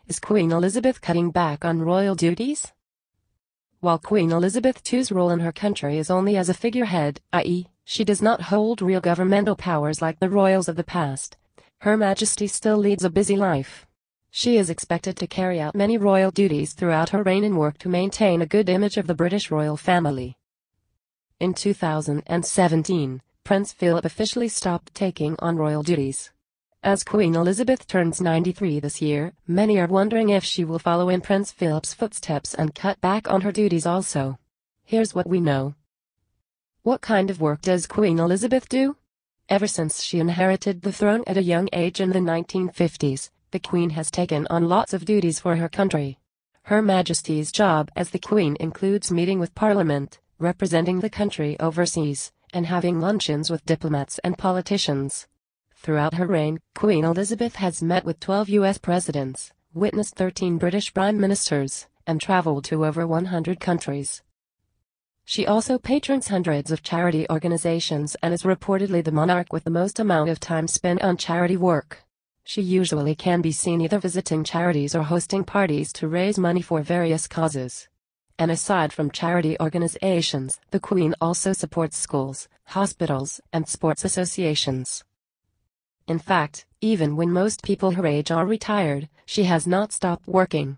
Is Queen Elizabeth cutting back on royal duties? While Queen Elizabeth II's role in her country is only as a figurehead, i.e., she does not hold real governmental powers like the royals of the past, Her Majesty still leads a busy life. She is expected to carry out many royal duties throughout her reign and work to maintain a good image of the British royal family. In 2017, Prince Philip officially stopped taking on royal duties. As Queen Elizabeth turns 93 this year, many are wondering if she will follow in Prince Philip's footsteps and cut back on her duties also. Here's what we know. What kind of work does Queen Elizabeth do? Ever since she inherited the throne at a young age in the 1950s, the Queen has taken on lots of duties for her country. Her Majesty's job as the Queen includes meeting with Parliament, representing the country overseas, and having luncheons with diplomats and politicians. Throughout her reign, Queen Elizabeth has met with 12 U.S. presidents, witnessed 13 British prime ministers, and traveled to over 100 countries. She also patrons hundreds of charity organizations and is reportedly the monarch with the most amount of time spent on charity work. She usually can be seen either visiting charities or hosting parties to raise money for various causes. And aside from charity organizations, the Queen also supports schools, hospitals, and sports associations. In fact, even when most people her age are retired, she has not stopped working.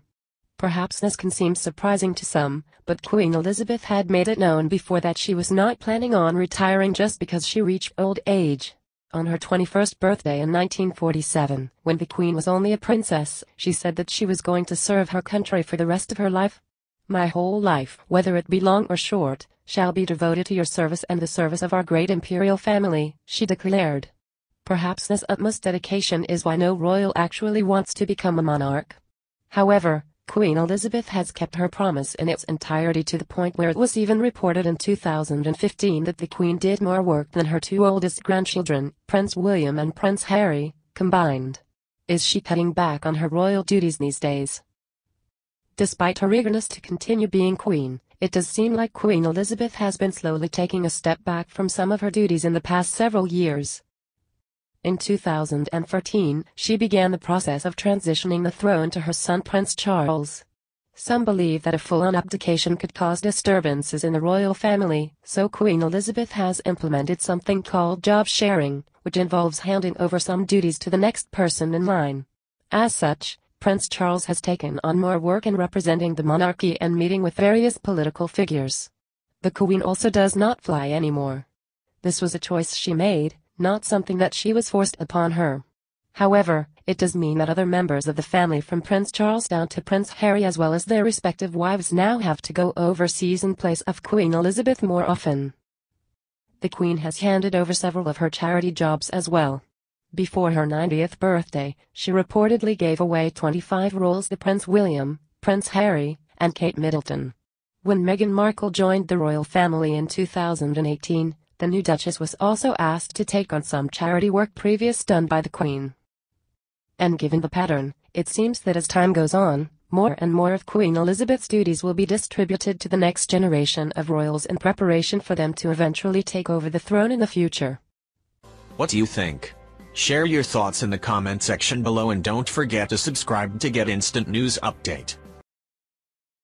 Perhaps this can seem surprising to some, but Queen Elizabeth had made it known before that she was not planning on retiring just because she reached old age. On her 21st birthday in 1947, when the Queen was only a princess, she said that she was going to serve her country for the rest of her life. "My whole life, whether it be long or short, shall be devoted to your service and the service of our great imperial family," she declared. Perhaps this utmost dedication is why no royal actually wants to become a monarch. However, Queen Elizabeth has kept her promise in its entirety to the point where it was even reported in 2015 that the Queen did more work than her two oldest grandchildren, Prince William and Prince Harry, combined. Is she cutting back on her royal duties these days? Despite her eagerness to continue being Queen, it does seem like Queen Elizabeth has been slowly taking a step back from some of her duties in the past several years. In 2013, she began the process of transitioning the throne to her son Prince Charles. Some believe that a full-on abdication could cause disturbances in the royal family, so Queen Elizabeth has implemented something called job sharing, which involves handing over some duties to the next person in line. As such, Prince Charles has taken on more work in representing the monarchy and meeting with various political figures. The Queen also does not fly anymore. This was a choice she made, not something that she was forced upon her. However, it does mean that other members of the family from Prince Charles down to Prince Harry as well as their respective wives now have to go overseas in place of Queen Elizabeth more often. The Queen has handed over several of her charity jobs as well. Before her 90th birthday, she reportedly gave away 25 roles to Prince William, Prince Harry, and Kate Middleton. When Meghan Markle joined the royal family in 2018, the new Duchess was also asked to take on some charity work previously done by the Queen. And given the pattern, it seems that as time goes on, more and more of Queen Elizabeth's duties will be distributed to the next generation of royals in preparation for them to eventually take over the throne in the future. What do you think? Share your thoughts in the comment section below and don't forget to subscribe to get instant news update.